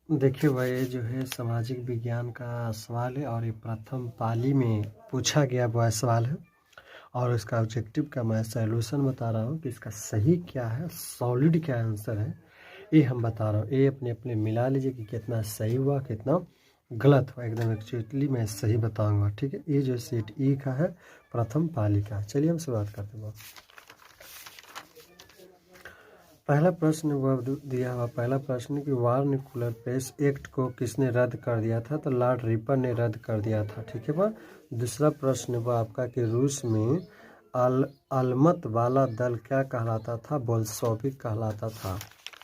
देखिए भाई, ये जो है सामाजिक विज्ञान का सवाल है और ये प्रथम पाली में पूछा गया हुआ सवाल है। और इसका ऑब्जेक्टिव का मैं सॉल्यूशन बता रहा हूँ कि इसका सही क्या है, सॉलिड क्या आंसर है, ये हम बता रहा हूँ। ये अपने अपने मिला लीजिए कि कितना सही हुआ कितना गलत हुआ। एकदम एक्चुअली मैं सही बताऊँगा, ठीक है। ये जो सेट ई का है, प्रथम पाली का। चलिए हम शुरुआत करते हैं। पहला प्रश्न वह दिया हुआ पहला प्रश्न कि वार्निकुलर प्रेस एक्ट को किसने रद्द कर दिया था, तो लॉर्ड रिपर ने रद्द कर दिया था, ठीक है बा। दूसरा प्रश्न वह आपका कि रूस में अलमत वाला दल क्या कहलाता था, बोल्शेविक कहलाता था,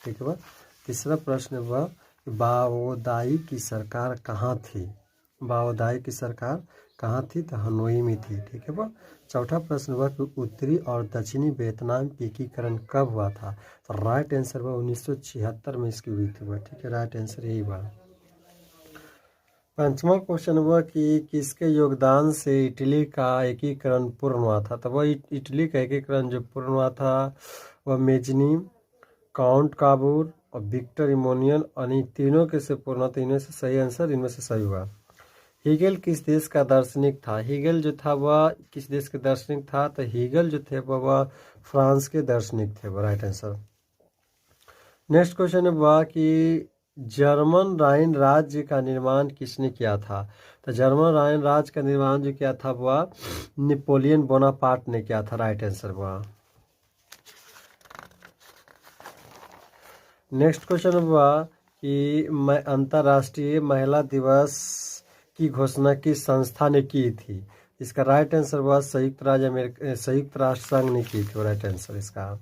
ठीक है बा। तीसरा प्रश्न वह बाओदाई की सरकार कहाँ थी, बाओदाई की सरकार कहाँ थी, तो हनोई में थी, ठीक है बा। चौथा प्रश्न हुआ कि उत्तरी और दक्षिणी वियतनाम की एकीकरण कब हुआ था, तो राइट आंसर हुआ 1976 में इसकी हुई थी, ठीक है। राइट आंसर यही हुआ। पांचवा क्वेश्चन हुआ कि किसके योगदान से इटली का एकीकरण पूर्ण हुआ था, तो वह इटली का एकीकरण जो पूर्ण हुआ था वह मेजनी, काउंट काबूर और विक्टर इमोनियन, और तीनों के से पूर्ण, तीनों से सही आंसर इनमें से सही हुआ। हीगल किस देश का दार्शनिक था, हीगल जो था वह किस देश के दार्शनिक था, तो हीगल जो थे वह फ्रांस के दार्शनिक थे, वो राइट आंसर। नेक्स्ट क्वेश्चन है वह कि जर्मन राइन राज्य का निर्माण किसने किया था, तो जर्मन राइन राज्य का निर्माण जो किया था वह नेपोलियन बोनापार्ट ने किया था, राइट आंसर वह। नेक्स्ट क्वेश्चन हुआ कि अंतर्राष्ट्रीय महिला दिवस की घोषणा किस संस्था ने की थी, इसका राइट आंसर हुआ संयुक्त राष्ट्र संघ ने की थी, राइट आंसर इसका।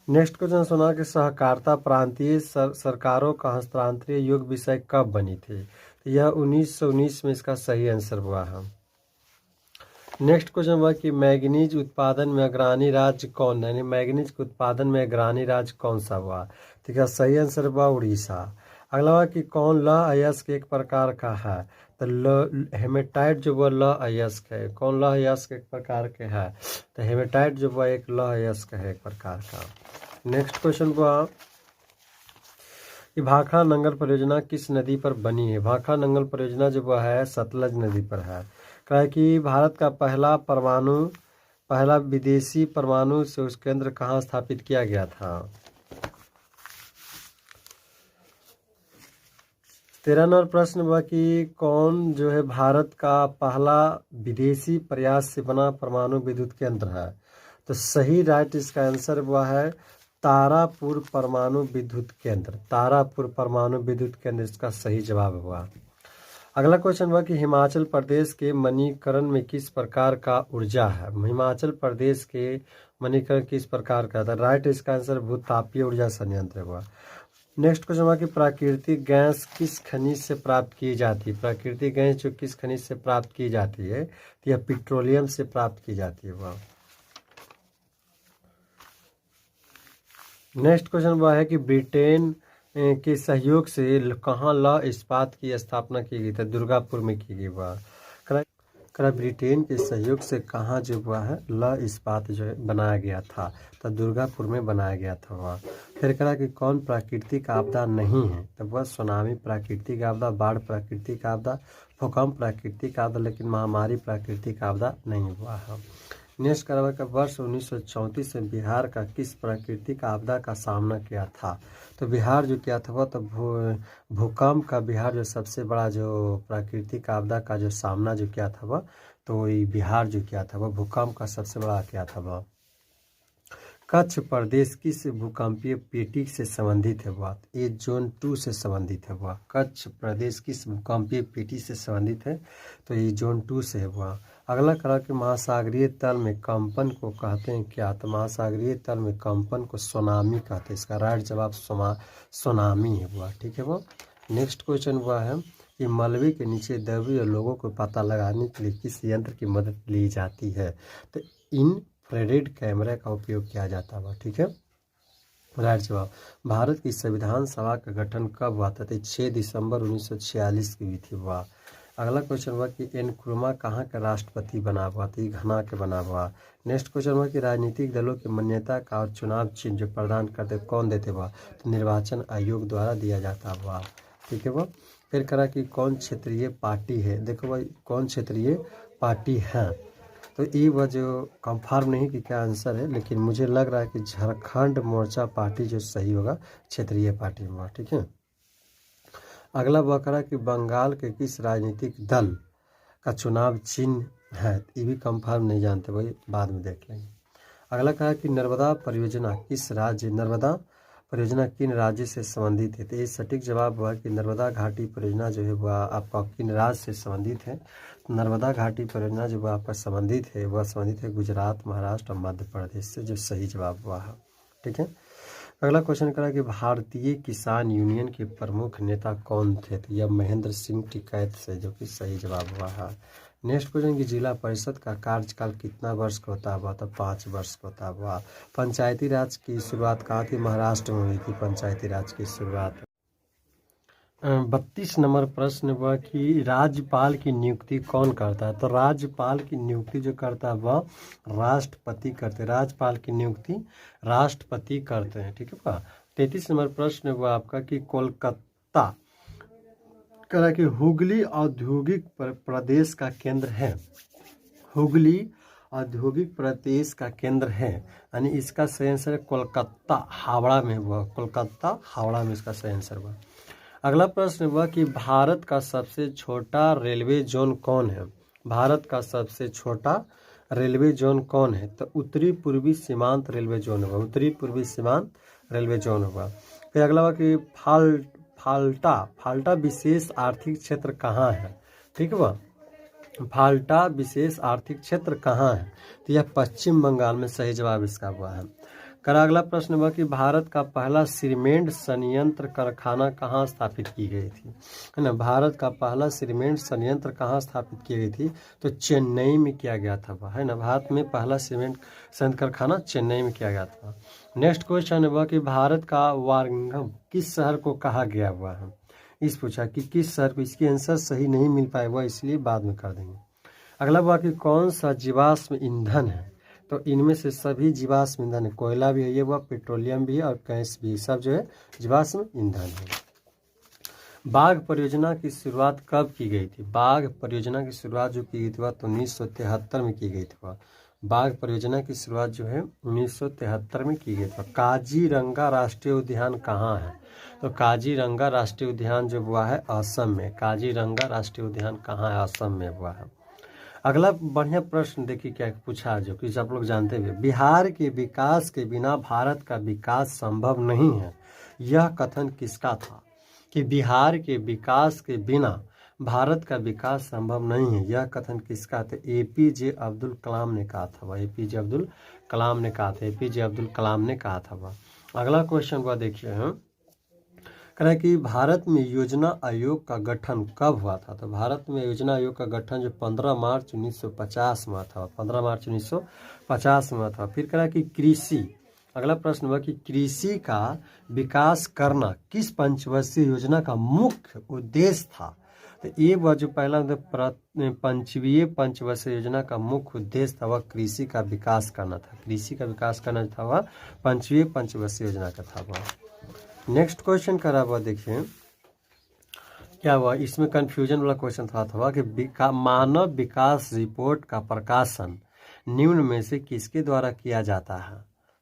नेक्स्ट क्वेश्चन सुना कि सहकारिता प्रांतीय सरकारों का हस्तांतरीय योग विषय कब बनी थी, तो यह 1919 में इसका सही आंसर हुआ है। नेक्स्ट क्वेश्चन हुआ कि मैग्नीज उत्पादन में अग्रणी राज्य कौन है, यानी मैग्नीज के उत्पादन में अग्रणी राज्य कौन सा हुआ, ठीक है। सही आंसर हुआ उड़ीसा। अगला हुआ कि कौन लौह अयस्क एक प्रकार का है, तो हेमेटाइट जो वह लौह अयस्क है, कौन लौह अयस्क एक प्रकार के है, तो हेमेटाइट जो वह एक लौह अयस्क है एक प्रकार का। नेक्स्ट क्वेश्चन हुआ कि भाखड़ा नंगल परियोजना किस नदी पर बनी है, भाखड़ा नंगल परियोजना जो वह है सतलज नदी पर है। कहा कि भारत का पहला विदेशी परमाणु शोध केंद्र कहाँ स्थापित किया गया था। 13 नंबर प्रश्न हुआ कि कौन जो है भारत का पहला विदेशी प्रयास से बना परमाणु विद्युत केंद्र है, तो सही राइट इसका आंसर हुआ है तारापुर परमाणु विद्युत केंद्र, तारापुर परमाणु विद्युत केंद्र इसका सही जवाब हुआ। अगला क्वेश्चन हुआ कि हिमाचल प्रदेश के मणिकरण में किस प्रकार का ऊर्जा है, हिमाचल प्रदेश के मणिकरण किस प्रकार का था, राइट इसका आंसर भूतापीय ऊर्जा संयंत्र हुआ। नेक्स्ट क्वेश्चन हुआ कि प्राकृतिक गैस किस खनिज से प्राप्त की जाती है, प्राकृतिक गैस जो किस खनिज से प्राप्त की जाती है, तो यह पेट्रोलियम से प्राप्त की जाती है वह। नेक्स्ट क्वेश्चन हुआ है कि ब्रिटेन के सहयोग से कहाँ लौह इस्पात की स्थापना की गई थी, दुर्गापुर में की गई वह। ब्रिटेन के सहयोग से कहाँ जो हुआ है लौह इस्पात जो है बनाया गया था, तो दुर्गापुर में बनाया गया था वह। फिर कहा कि कौन प्राकृतिक आपदा नहीं है, तो वह सुनामी प्राकृतिक आपदा, बाढ़ प्राकृतिक आपदा, भूकंप प्राकृतिक आपदा, लेकिन महामारी प्राकृतिक आपदा नहीं हुआ है। नेक्स्ट करवा का वर्ष 1934 में बिहार का किस प्राकृतिक आपदा का सामना किया था, तो बिहार जो किया था वह तो भूकंप का, बिहार जो सबसे बड़ा जो प्राकृतिक आपदा का जो सामना जो किया था वह, तो ये बिहार जो किया था वह भूकंप का सबसे बड़ा किया था वह। कच्छ प्रदेश किस भूकंपीय पेटी से संबंधित है वह, ये जोन 2 से संबंधित है वह। कच्छ प्रदेश किस भूकंपीय पेटी से संबंधित है, तो ये जोन 2 से है वह। अगला करा कि महासागरीय तल में कंपन को कहते हैं क्या, तो महासागरीय तल में कंपन को सुनामी कहते हैं, इसका राइट जवाब सुनामी है वह, ठीक है वो। नेक्स्ट क्वेश्चन हुआ है कि मलबे के नीचे दबे हुए लोगों को पता लगाने के लिए किस यंत्र की मदद ली जाती है, तो इंफ्रारेड कैमरा का उपयोग किया जाता है, ठीक है। राइट जवाब। भारत की संविधान सभा का गठन कब हुआ था, तो 6 दिसंबर 1946 की हुई थी वह। अगला क्वेश्चन हुआ कि एनक्रुमा कहाँ का राष्ट्रपति बना हुआ, तो घना के बना हुआ। नेक्स्ट क्वेश्चन हुआ कि राजनीतिक दलों की मान्यता का और चुनाव चिन्ह जो प्रदान करते कौन देते हुआ, तो निर्वाचन आयोग द्वारा दिया जाता हुआ। ठीक है वो। फिर करा कि कौन क्षेत्रीय पार्टी है, देखो भाई कौन क्षेत्रीय पार्टी है, तो ये वह जो कंफर्म नहीं कि क्या आंसर है, लेकिन मुझे लग रहा है कि झारखंड मोर्चा पार्टी जो सही होगा क्षेत्रीय पार्टी में, ठीक है। अगला वह करा कि बंगाल के किस राजनीतिक दल का चुनाव चिन्ह है, ये भी कंफर्म नहीं जानते भाई, बाद में देख लेंगे। अगला कहा कि नर्मदा परियोजना किन राज्य से संबंधित है, तो ये सटीक जवाब हुआ कि नर्मदा घाटी परियोजना जो है वह आपका किन राज्य से संबंधित है। नर्मदा घाटी परियोजना जो आपका संबंधित है गुजरात, महाराष्ट्र और मध्य प्रदेश से, जो सही जवाब हुआ है, ठीक है। अगला क्वेश्चन करा कि भारतीय किसान यूनियन के प्रमुख नेता कौन थे, तो यह महेंद्र सिंह टिकैत से, जो कि सही जवाब हुआ है। नेक्स्ट क्वेश्चन कि जिला परिषद का कार्यकाल कितना वर्ष का होता हुआ, तो 5 वर्ष का होता हुआ। पंचायती राज की शुरुआत कहाँ थी, महाराष्ट्र में हुई थी पंचायती राज की शुरुआत। 32 नंबर प्रश्न हुआ कि राज्यपाल की नियुक्ति कौन करता है, तो राज्यपाल की नियुक्ति जो करता है वह राष्ट्रपति करते हैं, राज्यपाल की नियुक्ति राष्ट्रपति करते हैं, ठीक है। 33 नंबर प्रश्न हुआ आपका कि कोलकाता करा कि हुगली औद्योगिक प्रदेश का केंद्र है, हुगली औद्योगिक प्रदेश का केंद्र है, यानी इसका सही आंसर है कोलकाता हावड़ा में हुआ, कोलकाता हावड़ा में इसका सही आंसर हुआ। अगला प्रश्न हुआ कि भारत का सबसे छोटा रेलवे जोन कौन है, भारत का सबसे छोटा रेलवे जोन कौन है, तो उत्तरी पूर्वी सीमांत रेलवे जोन होगा, उत्तरी पूर्वी सीमांत रेलवे जोन होगा। फिर अगला हुआ कि फाल्टा विशेष आर्थिक क्षेत्र कहाँ है, ठीक है वह, फाल्टा विशेष आर्थिक क्षेत्र कहाँ है, तो यह पश्चिम बंगाल में, सही जवाब इसका हुआ है। अगला प्रश्न हुआ कि भारत का पहला सीमेंट संयंत्र कारखाना कहाँ स्थापित की गई थी, है ना, भारत का पहला सीमेंट संयंत्र कहाँ स्थापित की गई थी, तो चेन्नई में किया गया था वह, है ना, भारत में पहला सीमेंट संयंत्र कारखाना चेन्नई में किया गया था। नेक्स्ट क्वेश्चन हुआ कि भारत का वारंगम किस शहर को कहा गया हुआ है, इस पूछा कि किस शहर को, इसकी आंसर सही नहीं मिल पाया हुआ, इसलिए बाद में कर देंगे। अगला हुआ कि कौन सा जीवाश्म ईंधन है, तो इनमें से सभी जीवाश्म ईंधन है, कोयला भी है ये हुआ, पेट्रोलियम भी है और गैस भी, सब जो है जीवाश्म ईंधन है। बाघ परियोजना की शुरुआत कब की गई थी, बाघ परियोजना की शुरुआत जो की गई थी वह तो 1973 में की गई थी, बाघ परियोजना की शुरुआत जो है 1973 में की गई थी। काजीरंगा राष्ट्रीय उद्यान कहाँ है, तो काजीरंगा राष्ट्रीय उद्यान जो हुआ है असम में, काजीरंगा राष्ट्रीय उद्यान कहाँ है, असम में हुआ है। अगला बढ़िया प्रश्न देखिए क्या पूछा, जो कि आप लोग जानते हुए, बिहार के विकास के बिना भारत का विकास संभव नहीं है, यह कथन किसका था, कि बिहार के विकास के बिना भारत का विकास संभव नहीं है, यह कथन किसका था, एपीजे अब्दुल कलाम ने कहा था वह, एपीजे अब्दुल कलाम ने कहा था, एपीजे अब्दुल कलाम ने कहा था वह। अगला क्वेश्चन हुआ देखिए हम, कह रहा है कि भारत में योजना आयोग का गठन कब हुआ था, तो भारत में योजना आयोग का गठन जो 15 मार्च 1950 में था, 15 मार्च 1950 में था। फिर कह रहा है कि कृषि, अगला प्रश्न हुआ कि कृषि का विकास करना किस पंचवर्षीय योजना का मुख्य उद्देश्य था, तो ये वह जो पहला पंचवीय पंचवर्षीय योजना का मुख्य उद्देश्य था वह कृषि का विकास करना था, कृषि का विकास करना था वह पंचवीय पंचवर्षीय योजना का था वह। नेक्स्ट क्वेश्चन करा हुआ देखिए क्या हुआ, इसमें कंफ्यूजन वाला क्वेश्चन था कि मानव विकास रिपोर्ट का प्रकाशन निम्न में से किसके द्वारा किया जाता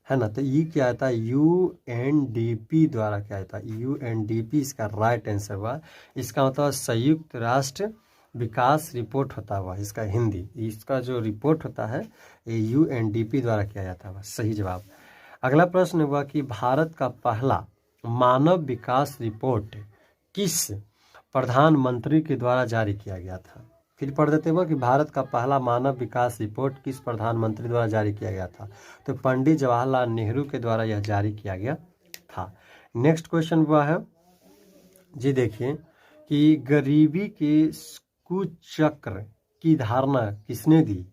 है ना, तो ये क्या था, यूएनडीपी द्वारा किया जाता है, यूएनडीपी इसका राइट आंसर हुआ। इसका मतलब संयुक्त राष्ट्र विकास रिपोर्ट होता हुआ, इसका हिंदी, इसका जो रिपोर्ट होता है ये यूएनडीपी द्वारा किया जाता है, सही जवाब। अगला प्रश्न हुआ कि भारत का पहला मानव विकास रिपोर्ट किस प्रधानमंत्री के द्वारा जारी किया गया था, फिर पढ़ देते हुए कि भारत का पहला मानव विकास रिपोर्ट किस प्रधानमंत्री द्वारा जारी किया गया था, तो पंडित जवाहरलाल नेहरू के द्वारा यह जारी किया गया था। नेक्स्ट क्वेश्चन हुआ है जी देखिए कि गरीबी के कुचक्र की धारणा किसने दी,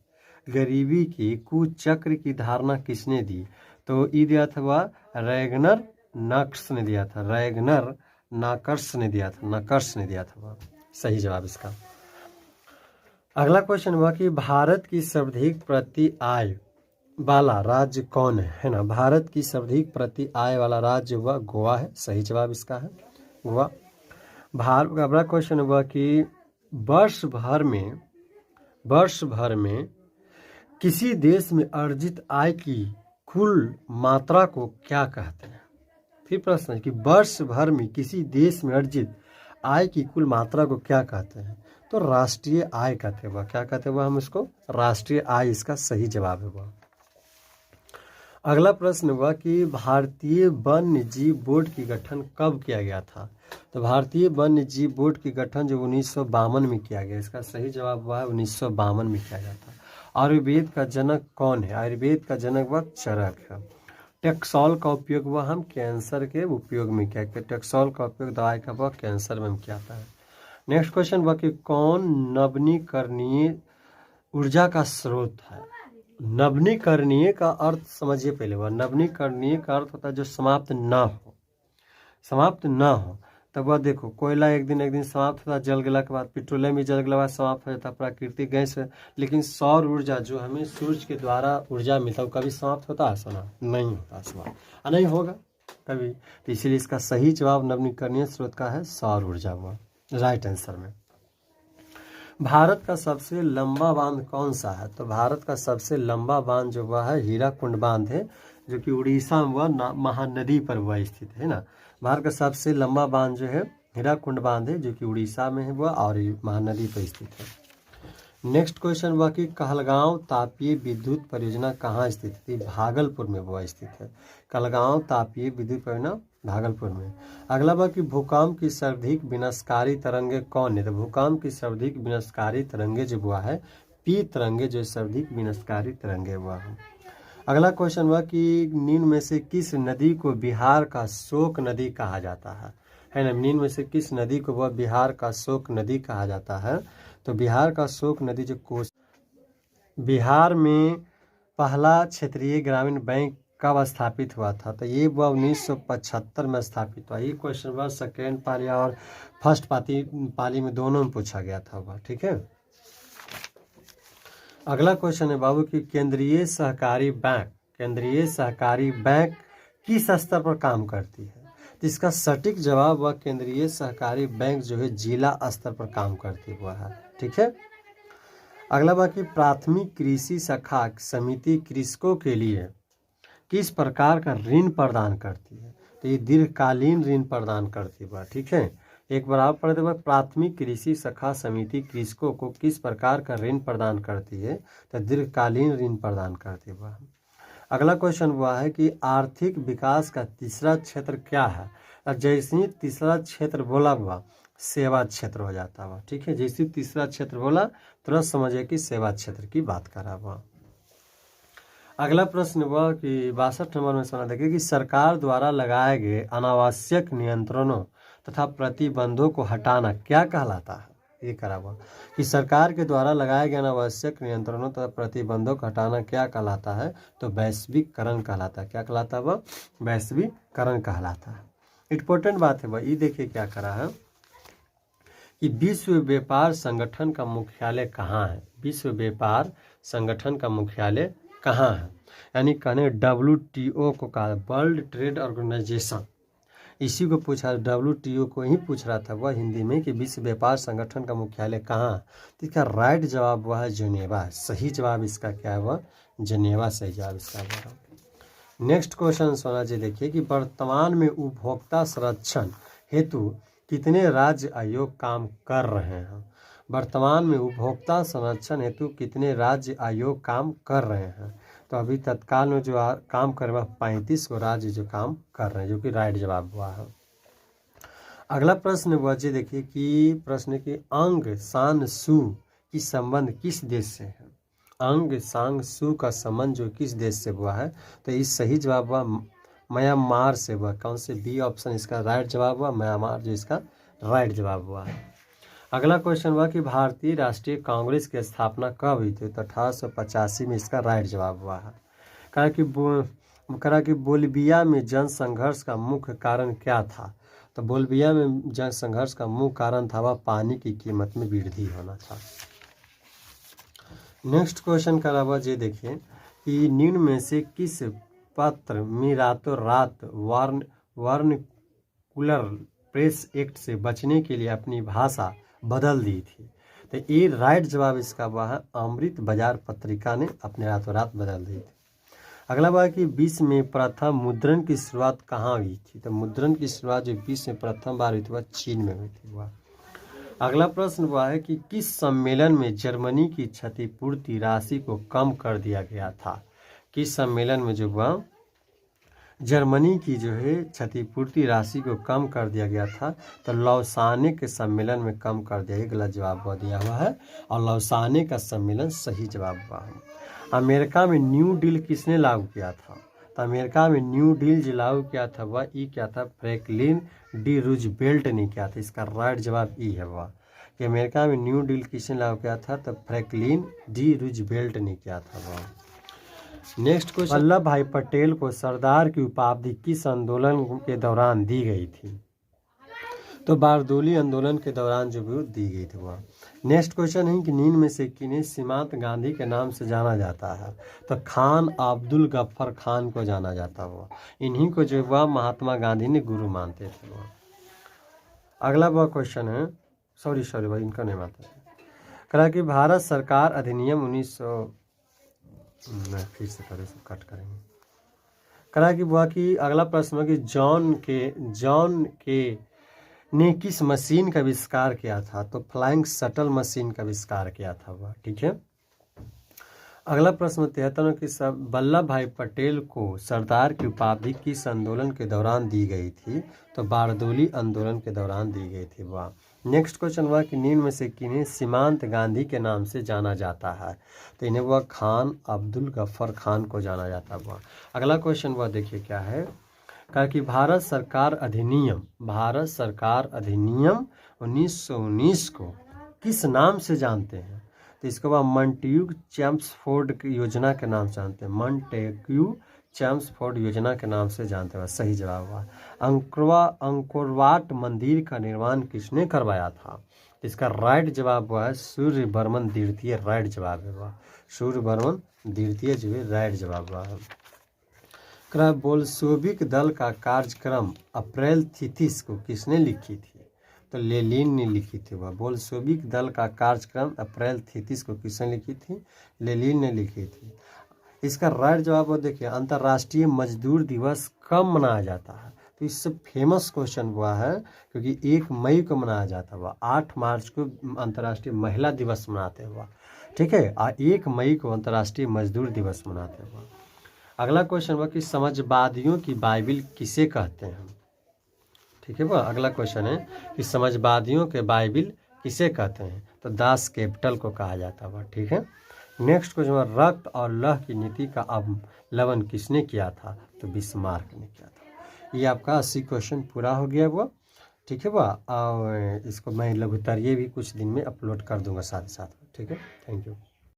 गरीबी के कुचक्र की धारणा किसने दी, तो ये दिया था वह रैगनर नक्स ने दिया था, रैगनर नाकर्स ने दिया था, नकर्स ने दिया था वह, सही जवाब इसका। अगला क्वेश्चन हुआ कि भारत की सर्वाधिक प्रति आय वाला राज्य कौन है ना, भारत की सर्वाधिक प्रति आय वाला राज्य हुआ गोवा है, सही जवाब इसका है गोवा। अगला क्वेश्चन हुआ कि वर्ष भर में किसी देश में अर्जित आय की कुल मात्रा को क्या कहते हैं। फिर प्रश्न है कि वर्ष भर में किसी देश में अर्जित आय की कुल मात्रा को क्या कहते हैं। तो राष्ट्रीय आय कहते हैं। वह क्या कहते हैं, वह हम इसको राष्ट्रीय आय इसका सही जवाब है वह। अगला प्रश्न हुआ कि भारतीय वन्य जीव बोर्ड की गठन कब किया गया था। तो भारतीय वन्य जीव बोर्ड की गठन जो 1952 में किया गया, इसका सही जवाब हुआ है 1952 में किया गया था। आयुर्वेद का जनक कौन है। आयुर्वेद का जनक वह चरक है। टेक्सॉल का उपयोग वह हम कैंसर के उपयोग में किया। टेक्सॉल का उपयोग दवाई का वह कैंसर में किया था। नेक्स्ट क्वेश्चन वह कि कौन नवीकरणीय ऊर्जा का स्रोत है। नवीकरणीय का अर्थ समझिए पहले। वह नवीकरणीय का अर्थ होता है जो समाप्त ना हो। तब वह देखो कोयला एक दिन समाप्त होता है, जल गला के बाद पेट्रोलियम भी जल गला के बाद समाप्त हो जाता है, प्राकृतिक गैस है। लेकिन सौर ऊर्जा जो हमें सूर्य के द्वारा ऊर्जा मिलता है कभी समाप्त होता है सोना, नहीं होता समाप्त, नहीं होगा कभी। तो इसीलिए इसका सही जवाब नवीकरणीय स्रोत का है सौर ऊर्जा, हुआ राइट आंसर में। भारत का सबसे लंबा बांध कौन सा है। तो भारत का सबसे लंबा बांध जो वह है हीराकुंड बांध है, जो कि उड़ीसा में वह महानदी पर वह स्थित है ना। भारत का सबसे लंबा बांध जो है हीराकुंड बांध है, जो कि उड़ीसा में है वह और महानदी पर स्थित है। नेक्स्ट क्वेश्चन वह कि कहलगांव तापीय विद्युत परियोजना कहाँ स्थित थी। भागलपुर में वह स्थित है। कहलगांव तापीय विद्युत परियोजना भागलपुर में। अगला वह कि भूकंप की सर्वाधिक विनाशकारी तरंगे कौन है। तो भूकंप की सर्वाधिक विनाशकारी तरंगे जो हुआ है पी तरंगे, जो सर्वाधिक विनाशकारी तरंगे हुआ है। अगला क्वेश्चन हुआ कि निम्न में से किस नदी को बिहार का शोक नदी कहा जाता है ना। निम्न में से किस नदी को वह बिहार का शोक नदी कहा जाता है। तो बिहार का शोक नदी जो बिहार में पहला क्षेत्रीय ग्रामीण बैंक कब स्थापित हुआ था। तो ये वह 1975 में स्थापित हुआ। ये क्वेश्चन वह सेकेंड पाली और फर्स्ट पाली में दोनों में पूछा गया था वह, ठीक है। अगला क्वेश्चन है बाबू कि केंद्रीय सहकारी बैंक किस स्तर पर काम करती है। तो इसका सटीक जवाब वह केंद्रीय सहकारी बैंक जो है जिला स्तर पर काम करती हुआ है, ठीक है। अगला बात कि प्राथमिक कृषि शाखा समिति कृषकों के लिए किस प्रकार का ऋण प्रदान करती है। तो ये दीर्घकालीन ऋण प्रदान करती है, ठीक है। एक बार आप पढ़ते हुए प्राथमिक कृषि शाखा समिति कृषकों को किस प्रकार का ऋण प्रदान करती है। तो दीर्घकालीन ऋण प्रदान करती है। अगला क्वेश्चन हुआ है कि आर्थिक विकास का तीसरा क्षेत्र क्या है। और जैसे ही तीसरा क्षेत्र बोला हुआ सेवा क्षेत्र हो जाता हुआ, ठीक है। जैसे तीसरा क्षेत्र बोला तुरंत समझिए कि सेवा क्षेत्र की बात करा हुआ। अगला प्रश्न हुआ कि 62 नंबर में सुना देखिए कि सरकार द्वारा लगाए गए अनावश्यक नियंत्रणों तथा प्रतिबंधों को हटाना क्या कहलाता है। ये करा हुआ कि सरकार के द्वारा लगाए गए अनावश्यक नियंत्रणों तथा प्रतिबंधों को हटाना क्या कहलाता है। तो वैश्वीकरण कहलाता है। क्या कहलाता है वह, वैश्वीकरण कहलाता है। इम्पोर्टेंट बात है वह, ये देखिए क्या करा है कि विश्व व्यापार संगठन का मुख्यालय कहाँ है। विश्व व्यापार संगठन का मुख्यालय कहाँ है, यानी कहने WTO को कहा, वर्ल्ड ट्रेड ऑर्गेनाइजेशन। इसी को पूछा, WTO को ही पूछ रहा था वह हिंदी में कि विश्व व्यापार संगठन का मुख्यालय कहाँ है। तो इसका राइट जवाब वह है जेनेवा। सही जवाब इसका क्या है वह जेनेवा सही जवाब इसका है। नेक्स्ट क्वेश्चन सोना जी देखिए कि वर्तमान में उपभोक्ता संरक्षण हेतु कितने राज्य आयोग काम कर रहे हैं। वर्तमान में उपभोक्ता संरक्षण हेतु कितने राज्य आयोग काम कर रहे हैं। तो अभी तत्काल में जो काम कर रहे हैं 35 को राज्य जो काम कर रहे हैं, जो कि राइट जवाब हुआ है। अगला प्रश्न वजह देखिए कि प्रश्न की अंग सान सू की संबंध किस देश से है। अंग सांग सू का संबंध जो किस देश से हुआ है। तो इस सही जवाब हुआ म्यांमार से हुआ। कौन से बी ऑप्शन इसका राइट जवाब हुआ, म्यांमार जो इसका राइट जवाब हुआ है। अगला क्वेश्चन हुआ कि भारतीय राष्ट्रीय कांग्रेस की स्थापना कब हुई थी। तो 1885 में इसका राइट जवाब हुआ है। कहा कि बोलिविया में जन संघर्ष का मुख्य कारण क्या था। तो बोलिविया में जन संघर्ष का मुख्य कारण था वह पानी की कीमत में वृद्धि होना था। नेक्स्ट क्वेश्चन करा हुआ ये देखिए कि निम्न में से किस पत्र में रातों रात वर्नकुलर प्रेस एक्ट से बचने के लिए अपनी भाषा बदल दी थी। तो ये राइट जवाब इसका हुआ है, अमृत बाजार पत्रिका ने अपने रातों रात बदल दी थी। अगला बात कि विश्व में प्रथम मुद्रण की शुरुआत कहाँ हुई थी? तो मुद्रण की शुरुआत जो विश्व में प्रथम बार हुई थी वह चीन में हुई थी। वह अगला प्रश्न हुआ है कि किस सम्मेलन में जर्मनी की क्षतिपूर्ति राशि को कम कर दिया गया था? किस सम्मेलन में जो हुआ जर्मनी की जो है क्षतिपूर्ति राशि को कम कर दिया गया था? तो लौसाने के सम्मेलन में कम कर दिया गया, गलत जवाब हुआ दिया हुआ है, और लौसाने का सम्मेलन सही जवाब हुआ है। अमेरिका में न्यू डील किसने लागू किया था? तो अमेरिका में न्यू डील जो लागू किया था वह ई क्या था? फ्रैंकलिन डी रूजवेल्ट ने किया था। इसका राइट जवाब ई है वह, कि अमेरिका में न्यू डील किसने लागू किया था? तो फ्रैंकलिन डी रूजवेल्ट ने किया था वह। नेक्स्ट क्वेश्चन, वल्लभ भाई पटेल को सरदार की उपाधि किस आंदोलन के दौरान दी गई थी? तो बारदोली आंदोलन के दौरान जो भी दी गई थी वह। नेक्स्ट क्वेश्चन है कि नींद में से किन्हें सीमांत गांधी के नाम से जाना जाता है? तो खान अब्दुल गफ्फर खान को जाना जाता हुआ। इन्हीं को जो हुआ महात्मा गांधी ने गुरु मानते थे वह। अगला वह क्वेश्चन है, सॉरी भाई इनका नहीं मानते थे। कहा कि भारत सरकार अधिनियम 1900 फिर से कट करेंगे। कहा कि वह कि अगला प्रश्न है कि जॉन के ने किस मशीन का आविष्कार किया था? तो फ्लाइंग शटल मशीन का आविष्कार किया था वह। ठीक है। अगला प्रश्न 73 कि वल्लभ भाई पटेल को सरदार की उपाधि किस आंदोलन के दौरान दी गई थी? तो बारदोली आंदोलन के दौरान दी गई थी वह। नेक्स्ट क्वेश्चन हुआ कि निम्न में से किन्हें सीमांत गांधी के नाम से जाना जाता है? तो इन्हें वह खान अब्दुल गफ्फर खान को जाना जाता हुआ। अगला क्वेश्चन वह देखिए क्या है, कहा कि भारत सरकार अधिनियम 1919 को किस नाम से जानते हैं? तो इसके बाद मॉन्टेग्यू चेम्सफोर्ड योजना के नाम से जानते हैं। मॉन्टेग्यू चेम्सफोर्ड योजना के नाम से जानते हैं, सही जवाब हुआ। अंकोरवाट मंदिर का निर्माण किसने करवाया था? इसका राइट जवाब हुआ है सूर्यवर्मन द्वितीय। राइट जवाब है वह, सूर्यवर्मन द्वितीय जो है राइट जवाब हुआ है। बोल्शेविक दल का कार्यक्रम अप्रैल 33 को किसने लिखी थी? तो लेनिन ने लिखी थी वह। बोल्शेविक दल का कार्यक्रम अप्रैल 33 को किसने लिखी थी? लेनिन ने लिखी थी। इसका राइट जवाब देखिए, अंतर्राष्ट्रीय मजदूर दिवस कब मनाया जाता है? तो इससे फेमस क्वेश्चन हुआ है क्योंकि 1 मई को मनाया जाता हुआ। 8 मार्च को अंतर्राष्ट्रीय महिला दिवस मनाते हुआ। ठीक है, 1 मई को अंतर्राष्ट्रीय मजदूर दिवस मनाते हुआ। अगला क्वेश्चन हुआ कि समाजवादियों की बाइबिल किसे कहते हैं? ठीक है वह। अगला क्वेश्चन है कि समाजवादियों के बाइबिल किसे कहते हैं? तो दास कैपिटल को कहा जाता है। ठीक है। नेक्स्ट क्वेश्चन, रक्त और लौह की नीति का अवलंबन किसने किया था? तो बिस्मार्क ने किया था। ये आपका 80 क्वेश्चन पूरा हो गया वो। ठीक है वह। और इसको मैं लघुत्तरीय भी कुछ दिन में अपलोड कर दूंगा साथ ही साथ। ठीक है, थैंक यू।